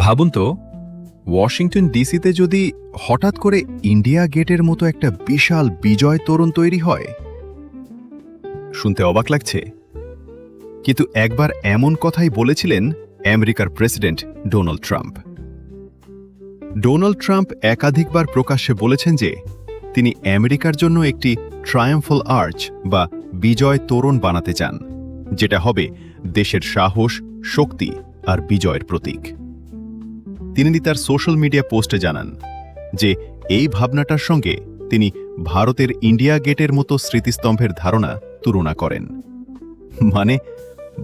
ভাবুন তো, ওয়াশিংটন ডিসিতে যদি হঠাৎ করে ইন্ডিয়া গেটের মতো একটা বিশাল বিজয় তোরণ তৈরি হয়। শুনতে অবাক লাগছে, কিন্তু একবার এমন কথাই বলেছিলেন আমেরিকার president Donald Trump. Donald Trump একাধিকবার প্রকাশ্যে বলেছেন যে তিনি আমেরিকার জন্য একটি ট্রায়াম্ফাল আর্চ বা বিজয় তোরণ বানাতে চান, যেটা হবে দেশের সাহস, শক্তি আর বিজয়ের প্রতীক। তিনি তার সোশ্যাল মিডিয়া পোস্টে জানান যে এই ভাবনাটার সঙ্গে তিনি ভারতের ইন্ডিয়া গেটের মতো স্মৃতিস্তম্ভের ধারণা তুলনা করেন। মানে,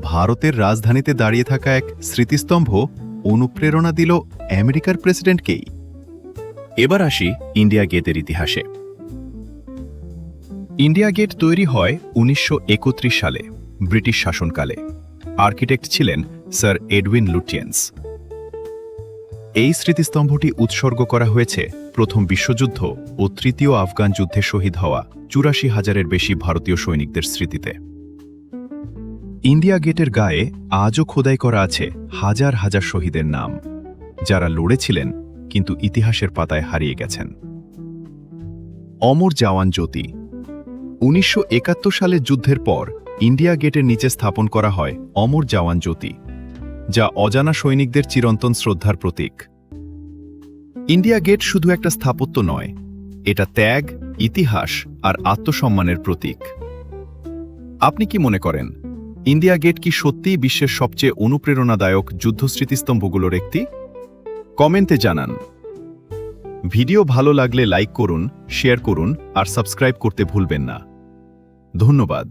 ভারতের রাজধানীতে দাঁড়িয়ে থাকা এক স্মৃতিস্তম্ভ অনুপ্রেরণা দিল আমেরিকার প্রেসিডেন্টকেই। এবার আসি ইন্ডিয়া গেটের ইতিহাসে। ইন্ডিয়া গেট তৈরি হয় ১৯৩১ সালে ব্রিটিশ শাসনকালে। আর্কিটেক্ট ছিলেন স্যার এডউইন লুটিয়েন্স। এই স্মৃতিস্তম্ভটি উৎসর্গ করা হয়েছে প্রথম বিশ্বযুদ্ধ ও তৃতীয় আফগান যুদ্ধে শহীদ হওয়া ৮৪,০০০-এর বেশি ভারতীয় সৈনিকদের স্মৃতিতে। ইন্ডিয়া গেটের গায়ে আজও খোদাই করা আছে হাজার হাজার শহীদের নাম, যারা লড়েছিলেন কিন্তু ইতিহাসের পাতায় হারিয়ে গেছেন। অমর জওয়ান জ্যোতি। ১৯৭১ সালের যুদ্ধের পর ইন্ডিয়া গেটের নিচে স্থাপন করা হয় অমর জওয়ান জ্যোতি, যা অজানা সৈনিকদের চিরন্তন শ্রদ্ধার প্রতীক। ইন্ডিয়া গেট শুধু একটা স্থাপত্য নয়, এটা ত্যাগ, ইতিহাস আর আত্মসম্মানের প্রতীক। আপনি কি মনে করেন, ইন্ডিয়া গেট কি সত্যিই বিশ্বের সবচেয়ে অনুপ্রেরণাদায়ক যুদ্ধ স্মৃতিস্তম্ভগুলোর একটি? কমেন্টে জানান। ভিডিও ভালো লাগলে লাইক করুন, শেয়ার করুন আর সাবস্ক্রাইব করতে ভুলবেন না। ধন্যবাদ।